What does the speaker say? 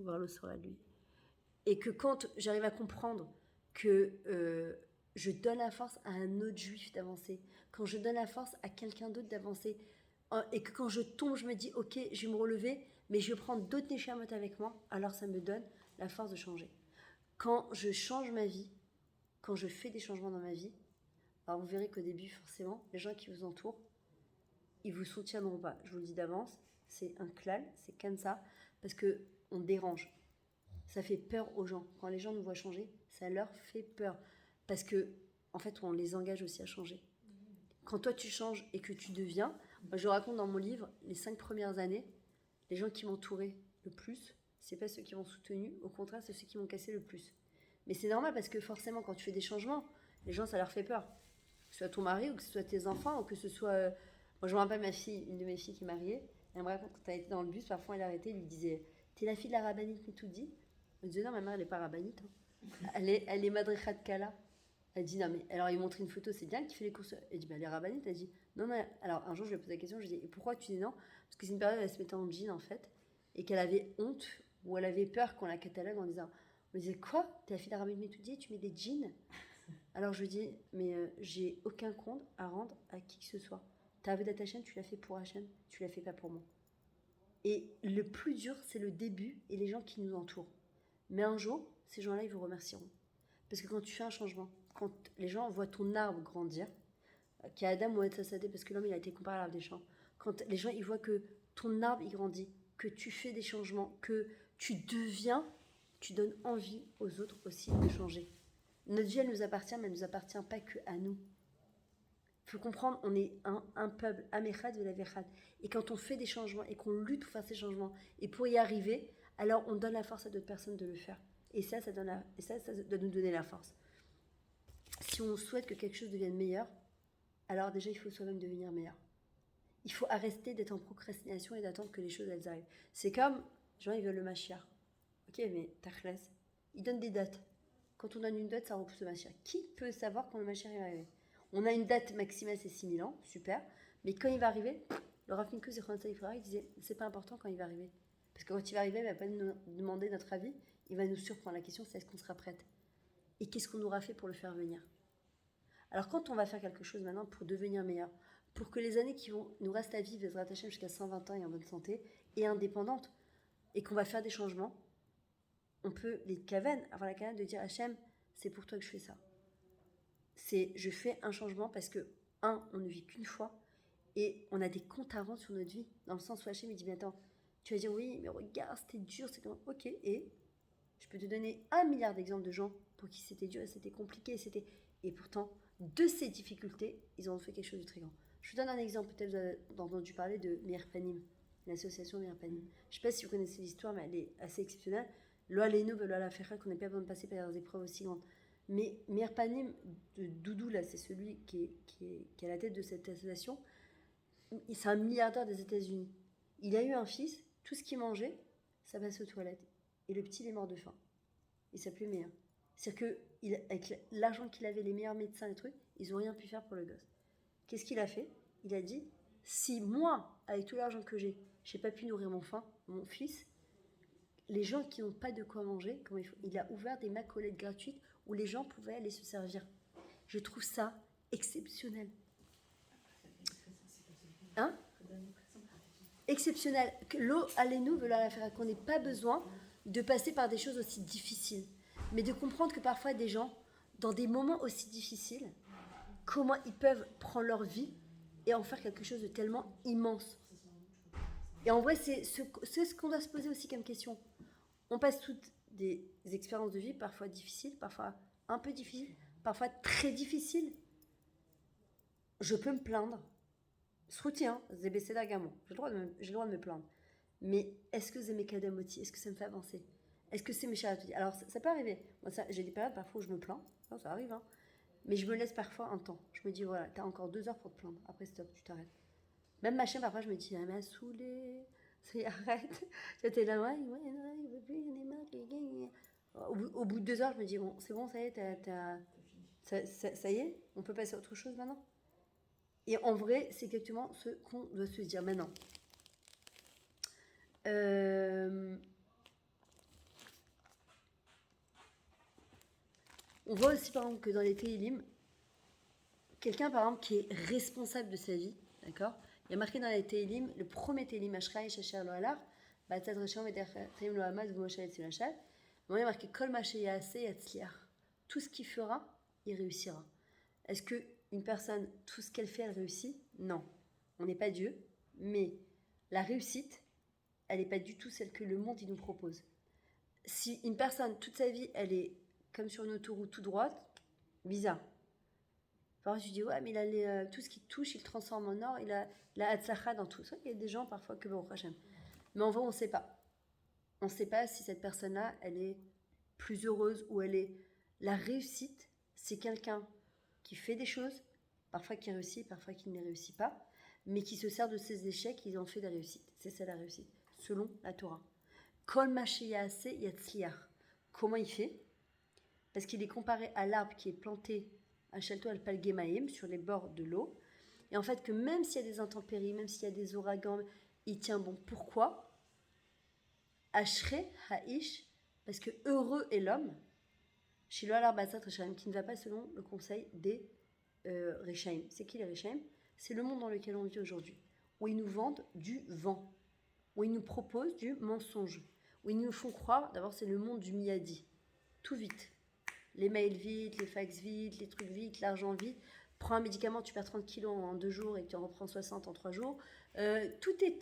voir le soir à lui. Et que quand j'arrive à comprendre que je donne la force à un autre juif d'avancer, quand je donne la force à quelqu'un d'autre d'avancer, et que quand je tombe, je me dis, ok, je vais me relever, mais je vais prendre d'autres neshamot avec moi, alors ça me donne la force de changer. Quand je change ma vie, quand je fais des changements dans ma vie, alors vous verrez qu'au début, forcément, les gens qui vous entourent, ils vous soutiendront pas. Je vous le dis d'avance, c'est un klal, c'est comme ça, parce que on dérange. Ça fait peur aux gens. Quand les gens nous voient changer, ça leur fait peur. Parce que, en fait, on les engage aussi à changer. Quand toi, tu changes et que tu deviens... Moi, je raconte dans mon livre, les 5 premières années, les gens qui m'entouraient le plus, c'est pas ceux qui m'ont soutenu, au contraire, c'est ceux qui m'ont cassé le plus. Mais c'est normal parce que forcément, quand tu fais des changements, les gens, ça leur fait peur. Que ce soit ton mari ou que ce soit tes enfants ou que ce soit... Moi, je me rappelle ma fille, une de mes filles qui est mariée, elle me raconte quand elle était dans le bus, parfois elle arrêtait, elle lui disait « T'es la fille de la rabbinite Mitoudi ?» Elle me disait « Non, ma mère, elle n'est pas rabbinite. Hein. Elle est madrichat de Kala. » Elle dit « Non, mais alors il montre une photo, c'est bien que tu fais les courses. » Elle dit « Bah, elle est rabbinite. » Elle dit « Non, non. » Alors un jour, je lui ai posé la question, je lui ai dit « Et pourquoi tu dis non ?» Parce que c'est une période où elle se mettait en jean, en fait, et qu'elle avait honte ou elle avait peur qu'on la catalogue en disant « On lui disait quoi? T'es la fille de la rabbinite Mitoudi, tu mets des jeans ?» Alors je lui dis, mais j'ai aucun compte à rendre à qui que ce soit. Ta vedette Hachem, tu l'as fait pour Hachem, tu l'as fait pas pour moi. Et le plus dur, c'est le début et les gens qui nous entourent. Mais un jour, ces gens-là, ils vous remercieront. Parce que quand tu fais un changement, quand les gens voient ton arbre grandir, qui est Adam ou Etzasadé, parce que l'homme, il a été comparé à l'arbre des champs, quand les gens, ils voient que ton arbre, il grandit, que tu fais des changements, que tu deviens, tu donnes envie aux autres aussi de changer. Notre vie, elle nous appartient, mais elle ne nous appartient pas que à nous. Il faut comprendre, on est un peuple, Amechad Velavechad. Et quand on fait des changements et qu'on lutte pour faire ces changements, et pour y arriver, alors on donne la force à d'autres personnes de le faire. Et ça doit nous donner la force. Si on souhaite que quelque chose devienne meilleur, alors déjà, il faut soi-même devenir meilleur. Il faut arrêter d'être en procrastination et d'attendre que les choses, elles arrivent. C'est comme, les gens, ils veulent le Mashiach. Ok, mais Tachles, ils donnent des dates. Quand on donne une date, ça repousse le Mashiach. Qui peut savoir quand le Mashiach va arriver? On a une date maximale, c'est 6000 ans, super. Mais quand il va arriver, le Rav Minkus et Khansa Ifra, il disait, c'est pas important quand il va arriver. Parce que quand il va arriver, il va pas nous demander notre avis, il va nous surprendre. La question, c'est est-ce qu'on sera prête? Et qu'est-ce qu'on aura fait pour le faire venir? Alors quand on va faire quelque chose maintenant pour devenir meilleur, pour que les années qui vont nous restent à vivre, Bezrat Hashem, jusqu'à 120 ans et en bonne santé, et indépendantes, et qu'on va faire des changements, on peut les kaven, avoir la kaven de dire Hachem, c'est pour toi que je fais ça. C'est je fais un changement parce que, on ne vit qu'une fois, et on a des comptes à rendre sur notre vie, dans le sens où Hachem il dit, mais attends, tu vas dire oui, mais regarde, c'était dur, c'était ok, et je peux te donner 1 milliard d'exemples de gens pour qui c'était dur, c'était compliqué, et pourtant, de ces difficultés, ils ont fait quelque chose de très grand. Je vous donne un exemple, peut-être vous avez entendu parler de Meir Panim, l'association Meir Panim. Je ne sais pas si vous connaissez l'histoire, mais elle est assez exceptionnelle. Loa Leno, Loa la Ferra, qu'on n'a pas besoin de passer par des épreuves aussi grandes. Mais Meir Panim, de Doudou, là, c'est celui qui est à la tête de cette association. C'est un milliardaire des États-Unis. Il a eu un fils, tout ce qu'il mangeait, ça passait aux toilettes. Et le petit, il est mort de faim. Il s'appelait Meir. C'est-à-dire qu'avec l'argent qu'il avait, les meilleurs médecins, les trucs, ils n'ont rien pu faire pour le gosse. Qu'est-ce qu'il a fait? Il a dit, si moi, avec tout l'argent que j'ai pas pu nourrir mon fils, les gens qui n'ont pas de quoi manger, il a ouvert des macolettes gratuites où les gens pouvaient aller se servir. Je trouve ça exceptionnel. Hein? Exceptionnel. Que l'eau, allez-nous, veut la faire, qu'on n'ait pas besoin de passer par des choses aussi difficiles. Mais de comprendre que parfois des gens, dans des moments aussi difficiles, comment ils peuvent prendre leur vie et en faire quelque chose de tellement immense. Et en vrai, c'est ce qu'on doit se poser aussi comme question. On passe toutes des expériences de vie, parfois difficiles, parfois un peu difficiles, parfois très difficiles. Je peux me plaindre. Soutien, ZBC d'Agamon. J'ai le droit de me plaindre. Mais est-ce que c'est mes kadamoti? Est-ce que ça me fait avancer? Est-ce que c'est mes charades? Alors, ça peut arriver. Moi, j'ai des périodes parfois où je me plains. Ça arrive, hein. Mais je me laisse parfois un temps. Je me dis, voilà, t'as encore 2 heures pour te plaindre. Après, stop, tu t'arrêtes. Même ma chaîne, parfois, je me dis, elle m'a saoulée. Arrête. J'étais là, ouais, il veut plus, il en est marre. Au bout de 2 heures, je me dis, bon, c'est bon, ça y est, ça y est, on peut passer à autre chose maintenant. Et en vrai, c'est exactement ce qu'on doit se dire maintenant. On voit aussi par exemple que dans les Tehillim, quelqu'un par exemple qui est responsable de sa vie, d'accord? Il y a marqué dans les Tehillim, le premier Tehillim, Ashraï, Shachar, Loalar, Batat Rishon, Taim Lohamad, Vumoshalet, Sulachal. Il y a marqué Kol Mashayase, Yatzliar. Tout ce qu'il fera, il réussira. Est-ce que une personne, tout ce qu'elle fait, elle réussit? Non. On n'est pas Dieu, mais la réussite, elle n'est pas du tout celle que le monde il nous propose. Si une personne, toute sa vie, elle est comme sur une autoroute tout droite, bizarre. Parfois, je dis, ouais, mais il a tout ce qui touche, il le transforme en or, il a la hatzlacha dans tout ça. Il y a des gens parfois que bon, Hachem. Mais en vrai, on ne sait pas. On ne sait pas si cette personne-là, elle est plus heureuse ou elle est. La réussite, c'est quelqu'un qui fait des choses, parfois qui réussit, parfois qui ne les réussit pas, mais qui se sert de ses échecs, ils en fait des réussites. C'est ça la réussite, selon la Torah. Kol Mashiyase Yatzliar. Comment il fait? Parce qu'il est comparé à l'arbre qui est planté à Shalto al-Palgemaim, sur les bords de l'eau. Et en fait, que même s'il y a des intempéries, même s'il y a des ouragans, il tient bon. Pourquoi? Ashre Ha'ish, parce que heureux est l'homme, Shilo al-Arbasat Rechaim, qui ne va pas selon le conseil des Rechaim. C'est qui les Rechaim? C'est le monde dans lequel on vit aujourd'hui, où ils nous vendent du vent, où ils nous proposent du mensonge, où ils nous font croire, d'abord c'est le monde du miyadi, tout vite. Les mails vite, les fax vite, les trucs vite, l'argent vite. Prends un médicament, tu perds 30 kilos en 2 jours et tu en reprends 60 en 3 jours. Tout est